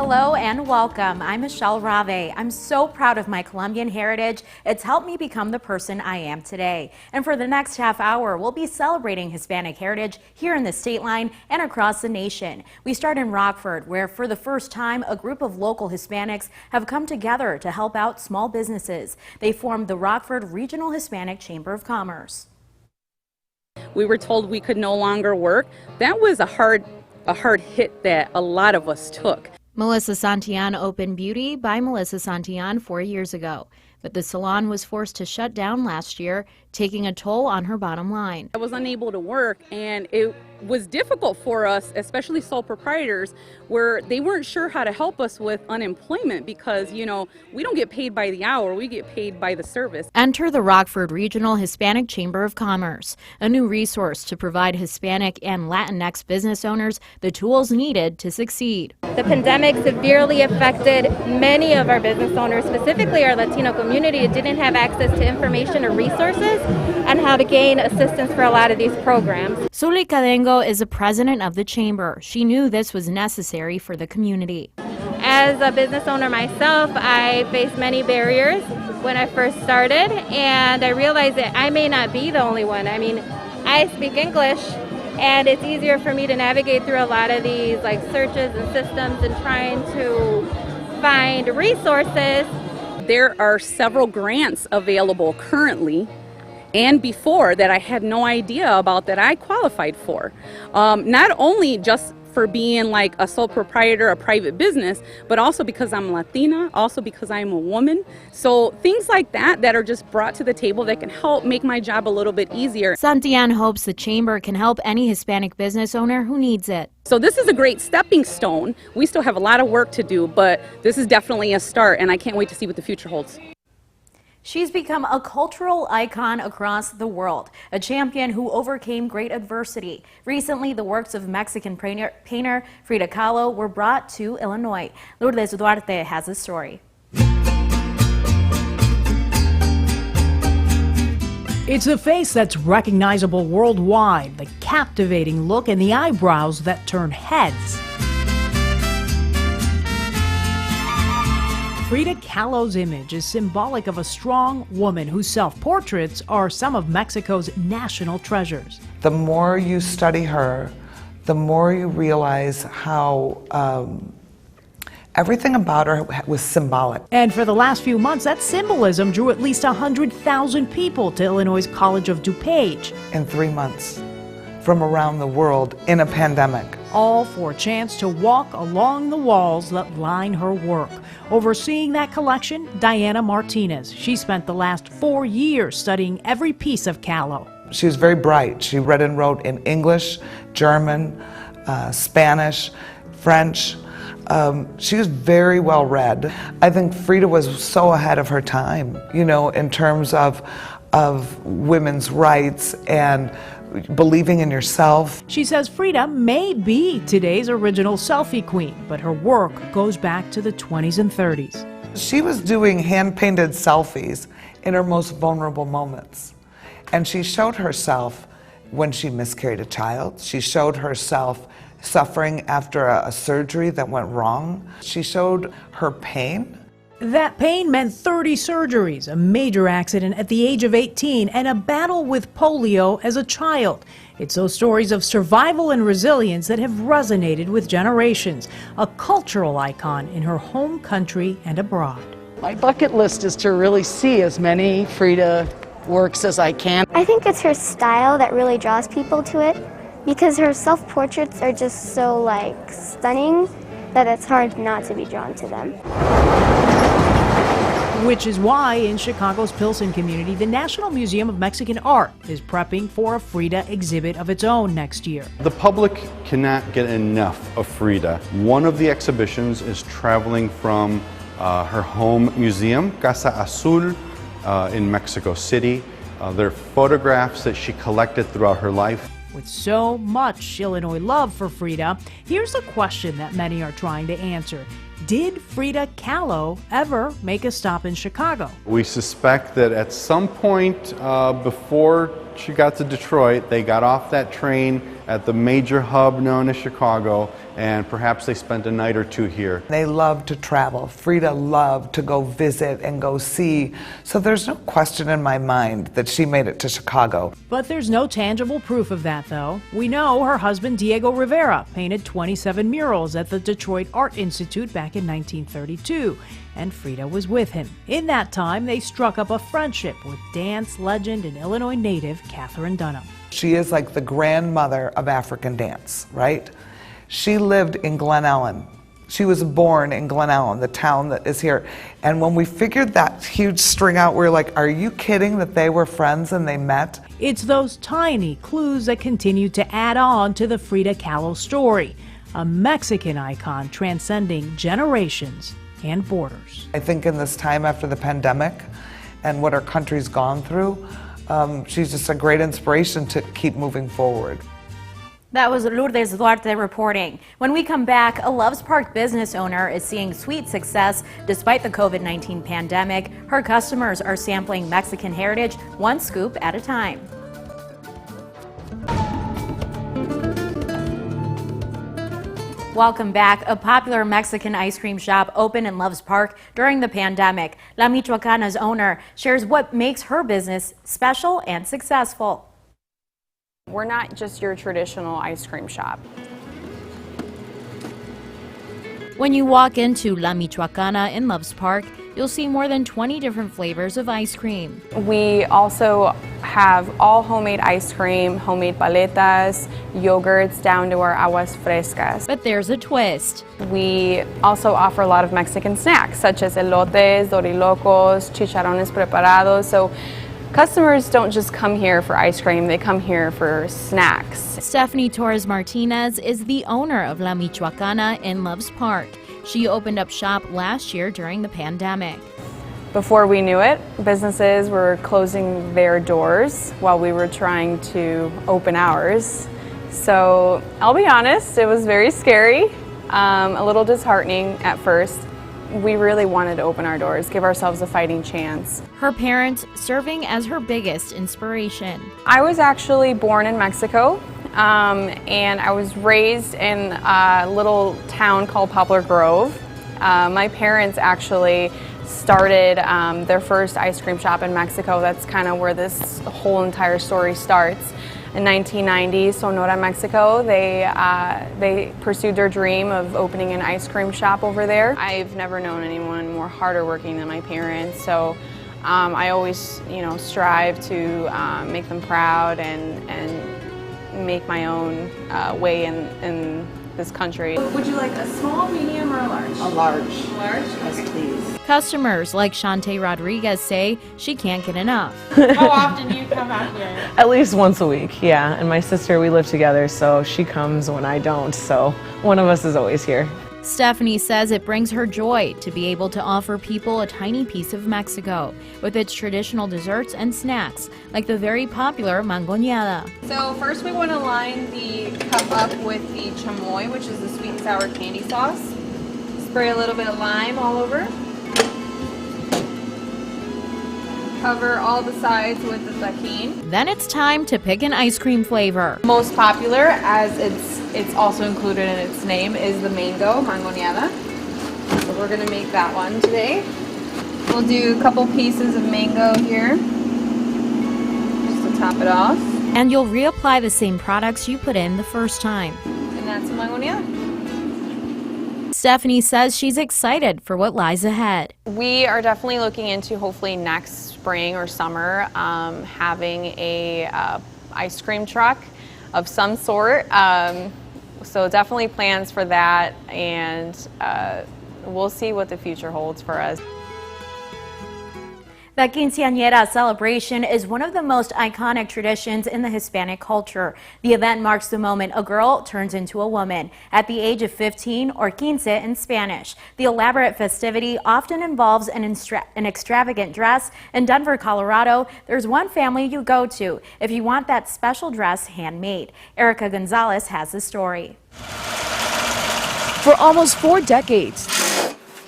Hello and welcome. I'm Michelle Rave. I'm so proud of my Colombian heritage. It's helped me become the person I am today. And for the next half hour, we'll be celebrating Hispanic heritage here in the state line and across the nation. We start in Rockford, where for the first time, a group of local Hispanics have come together to help out small businesses. They formed the Rockford Regional Hispanic Chamber of Commerce. We were told we could no longer work. That was a hard hit that a lot of us took. Melissa Santillan opened Beauty by Melissa Santillan 4 years ago, but the salon was forced to shut down last year, taking a toll on her bottom line. I was unable to work, and it was difficult for us, especially sole proprietors, where they weren't sure how to help us with unemployment because, you know, we don't get paid by the hour, we get paid by the service. Enter the Rockford Regional Hispanic Chamber of Commerce, a new resource to provide Hispanic and Latinx business owners the tools needed to succeed. The pandemic severely affected many of our business owners, specifically our Latino community, who didn't have access to information or resources on how to gain assistance for a lot of these programs. Suli Cadengo is the president of the chamber. She knew this was necessary for the community. As a business owner myself, I faced many barriers when I first started, and I realized that I may not be the only one. I mean, I speak English, and it's easier for me to navigate through a lot of these like searches and systems and trying to find resources. There are several grants available currently and before that I had no idea about that I qualified for. Not only just for being like a sole proprietor, a private business, but also because I'm Latina, also because I'm a woman. So things like that are just brought to the table that can help make my job a little bit easier. Santillan hopes the chamber can help any Hispanic business owner who needs it. So this is a great stepping stone. We still have a lot of work to do, but this is definitely a start, and I can't wait to see what the future holds. She's become a cultural icon across the world, a champion who overcame great adversity. Recently, the works of Mexican painter Frida Kahlo were brought to Illinois. Lourdes Duarte has a story. It's a face that's recognizable worldwide, the captivating look and the eyebrows that turn heads. Frida Kahlo's image is symbolic of a strong woman whose self-portraits are some of Mexico's national treasures. The more you study her, the more you realize how everything about her was symbolic. And for the last few months, that symbolism drew at least 100,000 people to Illinois' College of DuPage. In 3 months, from around the world in a pandemic. All for a chance to walk along the walls that line her work. Overseeing that collection, Diana Martinez. She spent the last 4 years studying every piece of Kahlo. She was very bright. She read and wrote in English, German, Spanish, French. She was very well read. I think Frida was so ahead of her time, you know, in terms of women's rights and believing in yourself. She says Frida may be today's original selfie queen, but her work goes back to the 20s and 30s. She was doing hand-painted selfies in her most vulnerable moments. And she showed herself when she miscarried a child. She showed herself suffering after a surgery that went wrong. She showed her pain. That pain meant 30 surgeries, a major accident at the age of 18, and a battle with polio as a child. It's those stories of survival and resilience that have resonated with generations, a cultural icon in her home country and abroad. My bucket list is to really see as many Frida works as I can. I think it's her style that really draws people to it, because her self-portraits are just so stunning that it's hard not to be drawn to them. Which is why in Chicago's Pilsen community, the National Museum of Mexican Art is prepping for a Frida exhibit of its own next year. The public cannot get enough of Frida. One of the exhibitions is traveling from her home museum, Casa Azul, in Mexico City. They're photographs that she collected throughout her life. With so much Illinois love for Frida, here's a question that many are trying to answer. Did Frida Kahlo ever make a stop in Chicago? We suspect that at some point before she got to Detroit, they got off that train at the major hub known as Chicago, and perhaps they spent a night or two here. They love to travel. Frida loved to go visit and go see. So there's no question in my mind that she made it to Chicago. But there's no tangible proof of that, though. We know her husband, Diego Rivera, painted 27 murals at the Detroit Art Institute back in 1932, and Frida was with him. In that time, they struck up a friendship with dance legend and Illinois native Katherine Dunham. She is like the grandmother of African dance, right? She lived in Glen Ellen. She was born in Glen Ellen, the town that is here. And when we figured that huge string out, we were like, are you kidding that they were friends and they met? It's those tiny clues that continue to add on to the Frida Kahlo story, a Mexican icon transcending generations and borders. I think in this time after the pandemic and what our country's gone through, she's just a great inspiration to keep moving forward. That was Lourdes Duarte reporting. When we come back, a Loves Park business owner is seeing sweet success despite the COVID-19 pandemic. Her customers are sampling Mexican heritage one scoop at a time. Welcome back. A popular Mexican ice cream shop opened in Loves Park during the pandemic. La Michoacana's owner shares what makes her business special and successful. We're not just your traditional ice cream shop. When you walk into La Michoacana in Loves Park, you'll see more than 20 different flavors of ice cream. We also have all homemade ice cream, homemade paletas, yogurts, down to our aguas frescas. But there's a twist. We also offer a lot of Mexican snacks, such as elotes, dorilocos, chicharrones preparados. So customers don't just come here for ice cream, they come here for snacks. Stephanie Torres-Martinez is the owner of La Michoacana in Loves Park. She opened up shop last year during the pandemic. Before we knew it, businesses were closing their doors while we were trying to open ours. So I'll be honest, it was very scary, a little disheartening at first. We really wanted to open our doors, give ourselves a fighting chance. Her parents serving as her biggest inspiration. I was actually born in Mexico, and I was raised in a little town called Poplar Grove. My parents actually started their first ice cream shop in Mexico. That's kind of where this whole entire story starts. In 1990, Sonora, Mexico, they pursued their dream of opening an ice cream shop over there. I've never known anyone more harder working than my parents, so I always, strive to make them proud and make my own way in this country. Would you like a small, medium, or a large? A large. Large? Yes, please. Customers like Shante Rodriguez say she can't get enough. How often do you come out here? At least once a week, yeah. And my sister, we live together, so she comes when I don't. So one of us is always here. Stephanie says it brings her joy to be able to offer people a tiny piece of Mexico with its traditional desserts and snacks, like the very popular mangoneada. So first we want to line the cup up with the chamoy, which is the sweet and sour candy sauce. Spray a little bit of lime all over. Cover all the sides with the tajín. Then it's time to pick an ice cream flavor. Most popular, as it's also included in its name, is the mangoneada. So we're gonna make that one today. We'll do a couple pieces of mango here, just to top it off. And you'll reapply the same products you put in the first time. And that's the mangoneada. Stephanie says she's excited for what lies ahead. We are definitely looking into hopefully next spring or summer having a ice cream truck of some sort. So definitely plans for that, and we'll see what the future holds for us. The quinceañera celebration is one of the most iconic traditions in the Hispanic culture. The event marks the moment a girl turns into a woman at the age of 15, or quince in Spanish. The elaborate festivity often involves an extravagant dress. In Denver, Colorado, there's one family you go to if you want that special dress handmade. Erica Gonzalez has the story. For almost 4 decades,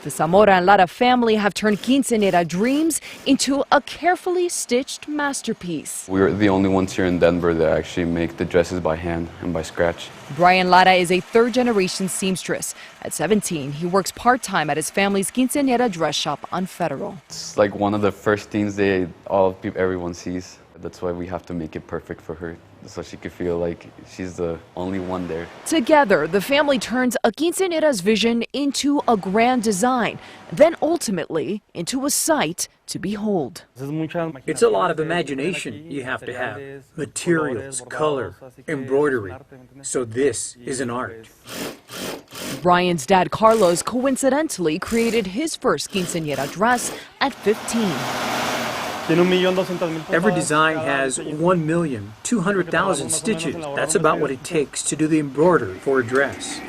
The Zamora and Lara family have turned quinceañera dreams into a carefully stitched masterpiece. We're the only ones here in Denver that actually make the dresses by hand and by scratch. Brian Lara is a third-generation seamstress. At 17, he works part-time at his family's quinceañera dress shop on Federal. It's like one of the first things everyone sees. That's why we have to make it perfect for her, so she could feel like she's the only one there. Together, the family turns a quinceañera's vision into a grand design, then ultimately into a sight to behold. It's a lot of imagination you have to have. Materials, color, embroidery. So this is an art. Brian's dad, Carlos, coincidentally created his first quinceañera dress at 15. Every design has 1,200,000 stitches. That's about what it takes to do the embroidery for a dress.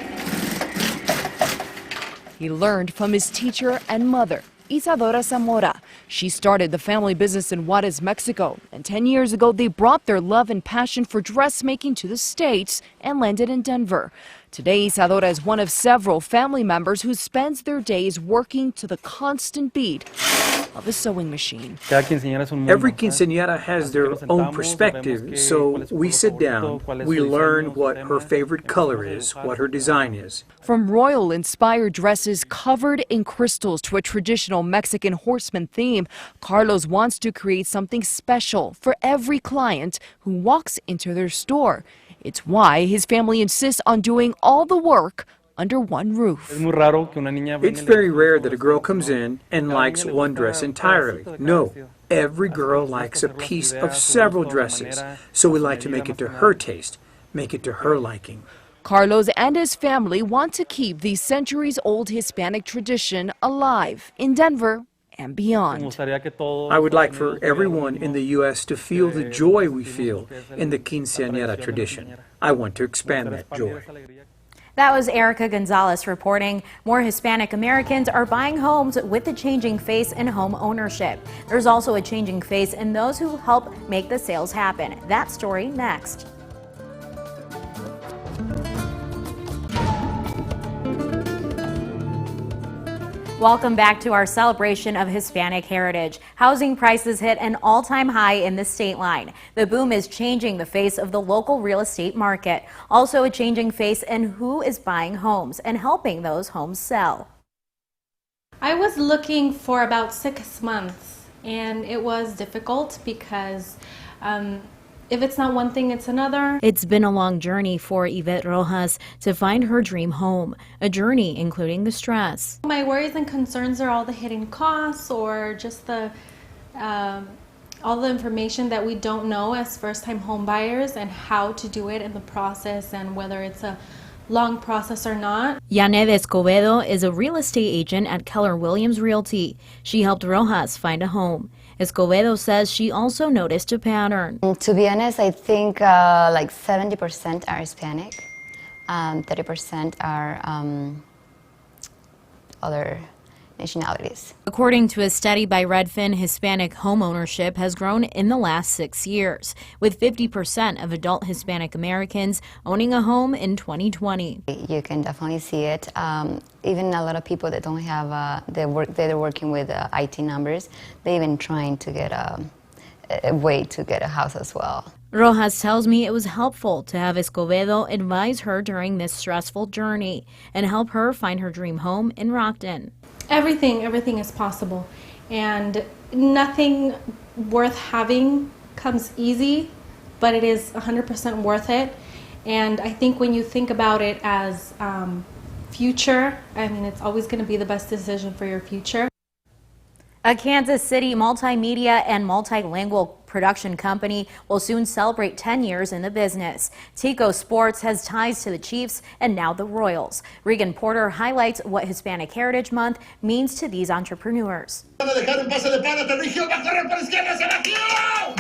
He learned from his teacher and mother, Isadora Zamora. She started the family business in Juarez, Mexico, and 10 years ago they brought their love and passion for dressmaking to the States and landed in Denver. Today, Isadora is one of several family members who spends their days working to the constant beat of a sewing machine. Every quinceañera has their own perspective, so we sit down, we learn what her favorite color is, what her design is. From royal-inspired dresses covered in crystals to a traditional Mexican horseman theme, Carlos wants to create something special for every client who walks into their store. It's why his family insists on doing all the work under one roof. It's very rare that a girl comes in and likes one dress entirely. No, every girl likes a piece of several dresses, so we like to make it to her taste, make it to her liking. Carlos and his family want to keep the centuries-old Hispanic tradition alive in Denver and beyond. I would like for everyone in the U.S. to feel the joy we feel in the quinceañera tradition. I want to expand that joy. That was Erica Gonzalez reporting. More Hispanic Americans are buying homes with the changing face in home ownership. There's also a changing face in those who help make the sales happen. That story next. Welcome back to our celebration of Hispanic heritage. Housing prices hit an all-time high in the state line. The boom is changing the face of the local real estate market. Also a changing face in who is buying homes and helping those homes sell. I was looking for about 6 months, and it was difficult because if it's not one thing, it's another. It's been a long journey for Yvette Rojas to find her dream home, a journey including the stress. My worries and concerns are all the hidden costs or just the all the information that we don't know as first-time home buyers and how to do it in the process and whether it's a long process or not. Yaned Escobedo is a real estate agent at Keller Williams Realty. She helped Rojas find a home. Escobedo says she also noticed a pattern. To be honest, I think like 70% are Hispanic, 30% are other nationalities. According to a study by Redfin, Hispanic home ownership has grown in the last 6 years, with 50% of adult Hispanic Americans owning a home in 2020. You can definitely see it. Even a lot of people that don't have, they're working with IT numbers, they're even trying to get a way to get a house as well. Rojas tells me it was helpful to have Escobedo advise her during this stressful journey and help her find her dream home in Rockton. Everything is possible, and nothing worth having comes easy, but it is 100% worth it. And I think when you think about it as future, I mean, it's always going to be the best decision for your future. A Kansas City multimedia and multilingual production company will soon celebrate 10 years in the business. Tico Sports has ties to the Chiefs and now the Royals. Regan Porter highlights what Hispanic Heritage Month means to these entrepreneurs.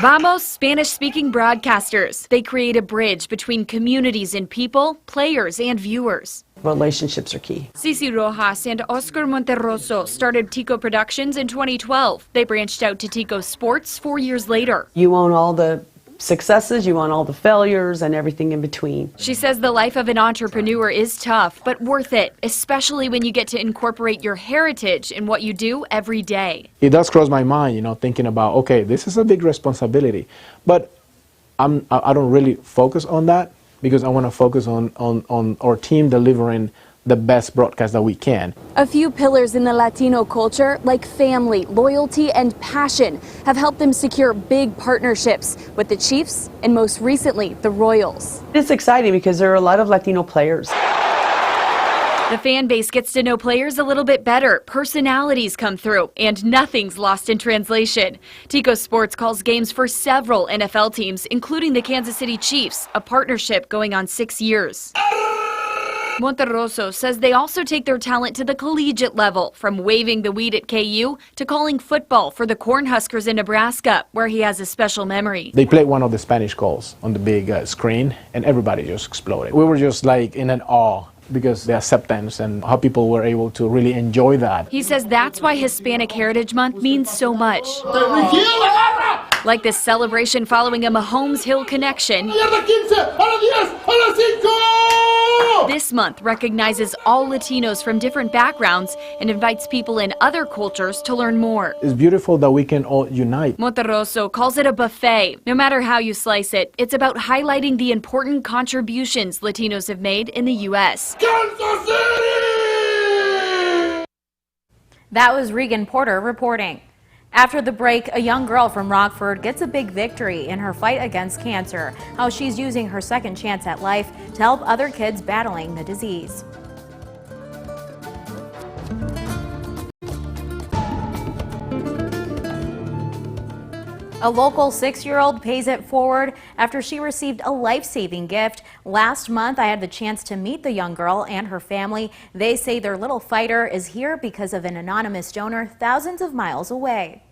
Vamos, Spanish-speaking broadcasters. They create a bridge between communities and people, players, and viewers. Relationships are key. Cici Rojas and Oscar Monterroso started Tico Productions in 2012. They branched out to Tico Sports 4 years later. You own all the successes, you want all the failures and everything in between. She says the life of an entrepreneur is tough, but worth it, especially when you get to incorporate your heritage in what you do every day. It does cross my mind, you know, thinking about, okay, this is a big responsibility, but I don't really focus on that because I want to focus on our team delivering the best broadcast that we can. A few pillars in the Latino culture, like family, loyalty, and passion, have helped them secure big partnerships with the Chiefs and most recently the Royals. It's exciting because there are a lot of Latino players. The fan base gets to know players a little bit better, personalities come through, and nothing's lost in translation. Tico Sports calls games for several NFL teams, including the Kansas City Chiefs, a partnership going on 6 years. Monterroso says they also take their talent to the collegiate level, from waving the weed at KU to calling football for the Cornhuskers in Nebraska, where he has a special memory. They played one of the Spanish goals on the big screen, and everybody just exploded. We were just like in an awe because the acceptance and how people were able to really enjoy that. He says that's why Hispanic Heritage Month means so much. Like this celebration following a Mahomes Hill connection. This month recognizes all Latinos from different backgrounds and invites people in other cultures to learn more. It's beautiful that we can all unite. Monterroso calls it a buffet. No matter how you slice it, it's about highlighting the important contributions Latinos have made in the U.S. Kansas City! That was Regan Porter reporting. After the break, a young girl from Rockford gets a big victory in her fight against cancer, how she's using her second chance at life to help other kids battling the disease. A local 6-year-old pays it forward after she received a life-saving gift. Last month, I had the chance to meet the young girl and her family. They say their little fighter is here because of an anonymous donor thousands of miles away.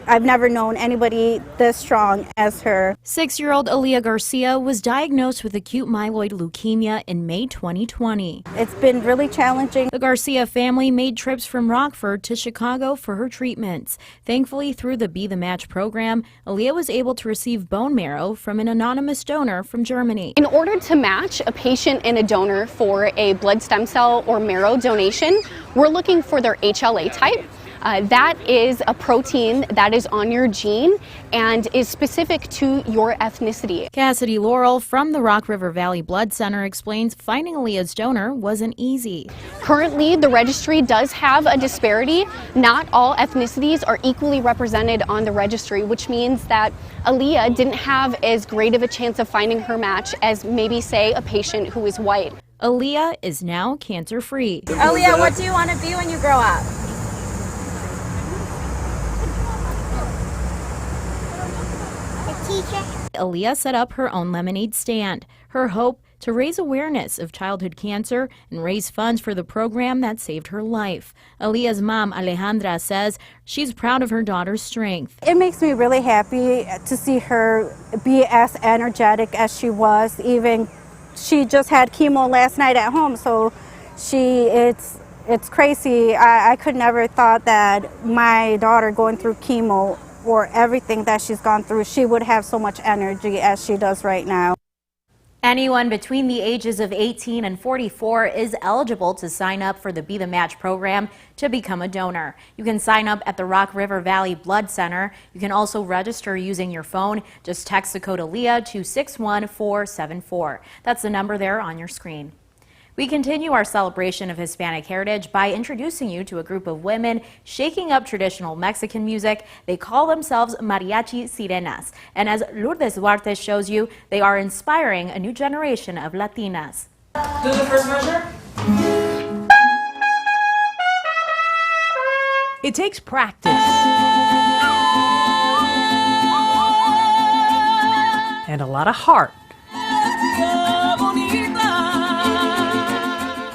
I've never known anybody this strong as her. 6-year-old Aliyah Garcia was diagnosed with acute myeloid leukemia in May 2020. It's been really challenging. The Garcia family made trips from Rockford to Chicago for her treatments. Thankfully, through the Be the Match program, Aliyah was able to receive bone marrow from an anonymous donor from Germany. In order to match a patient and a donor for a blood stem cell or marrow donation, we're looking for their HLA type. That is a protein that is on your gene and is specific to your ethnicity. Cassidy Laurel from the Rock River Valley Blood Center explains finding Aliyah's donor wasn't easy. Currently, the registry does have a disparity. Not all ethnicities are equally represented on the registry, which means that Aliyah didn't have as great of a chance of finding her match as maybe, say, a patient who is white. Aliyah is now cancer-free. Aliyah, what do you want to be when you grow up? Aliyah set up her own lemonade stand. Her hope to raise awareness of childhood cancer and raise funds for the program that saved her life. Aliyah's mom, Alejandra, says she's proud of her daughter's strength. It makes me really happy to see her be as energetic as she was. Even she just had chemo last night at home, so it's crazy. I could never thought that my daughter going through chemo or everything that she's gone through, she would have so much energy as she does right now. Anyone between the ages of 18 and 44 is eligible to sign up for the Be the Match program to become a donor. You can sign up at the Rock River Valley Blood Center. You can also register using your phone. Just text the code Aliyah to 61474. That's the number there on your screen. We continue our celebration of Hispanic heritage by introducing you to a group of women shaking up traditional Mexican music. They call themselves Mariachi Sirenas. And as Lourdes Duarte shows you, they are inspiring a new generation of Latinas. Do the first measure. It takes practice and a lot of heart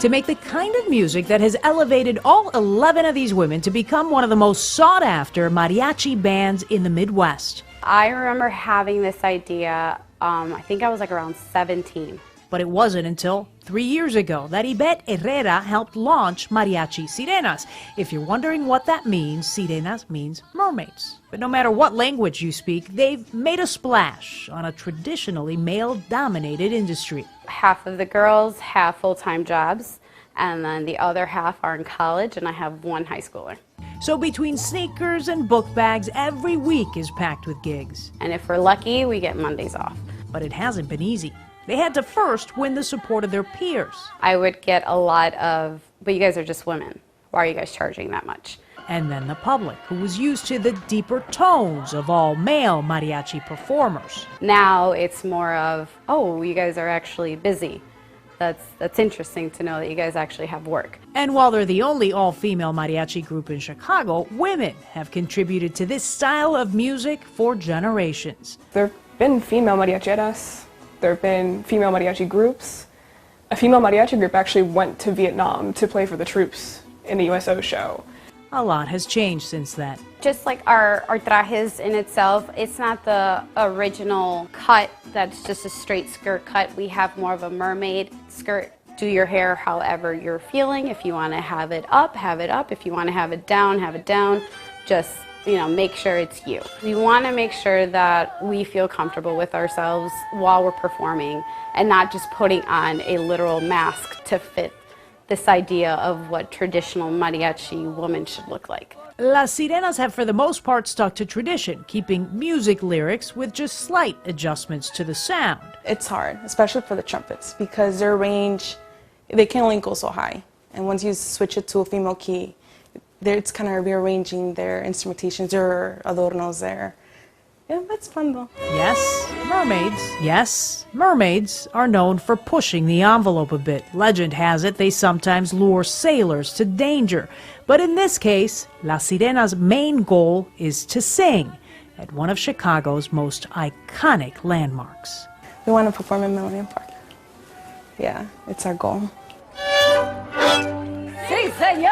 to make the kind of music that has elevated all 11 of these women to become one of the most sought-after mariachi bands in the Midwest. I remember having this idea, I think I was like around 17. But it wasn't until 3 years ago that Yvette Herrera helped launch Mariachi Sirenas. If you're wondering what that means, Sirenas means mermaids. But no matter what language you speak, they've made a splash on a traditionally male-dominated industry. Half of the girls have full-time jobs, and then the other half are in college, and I have one high schooler. So between sneakers and book bags, every week is packed with gigs. And if we're lucky, we get Mondays off. But it hasn't been easy. They had to first win the support of their peers. I would get a lot of, but you guys are just women. Why are you guys charging that much? And then the public, who was used to the deeper tones of all male mariachi performers. Now it's more of, oh, you guys are actually busy. That's interesting to know that you guys actually have work. And while they're the only all-female mariachi group in Chicago, women have contributed to this style of music for generations. There have been female mariacheras. There have been female mariachi groups. A female mariachi group actually went to Vietnam to play for the troops in the USO show. A lot has changed since then. Just like our trajes in itself, it's not the original cut that's just a straight skirt cut. We have more of a mermaid skirt. Do your hair however you're feeling. If you want to have it up, have it up. If you want to have it down, have it down. Just, make sure it's you. We want to make sure that we feel comfortable with ourselves while we're performing and not just putting on a literal mask to fit this idea of what traditional mariachi women should look like. Las Sirenas have for the most part stuck to tradition, keeping music lyrics with just slight adjustments to the sound. It's hard, especially for the trumpets, because their range, they can only go so high. And once you switch it to a female key, it's kind of rearranging their instrumentations, their adornos there. Yeah, that's fun though. Yes, mermaids are known for pushing the envelope a bit. Legend has it they sometimes lure sailors to danger. But in this case, Las Sirenas' main goal is to sing at one of Chicago's most iconic landmarks. We want to perform in Millennium Park. Yeah, it's our goal. Sí, señor!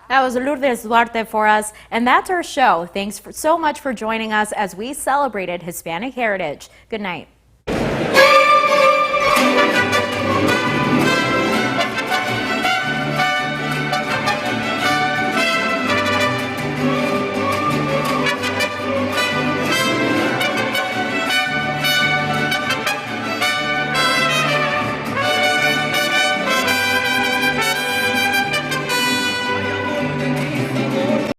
That was Lourdes Duarte for us, and that's our show. Thanks so much for joining us as we celebrated Hispanic Heritage. Good night.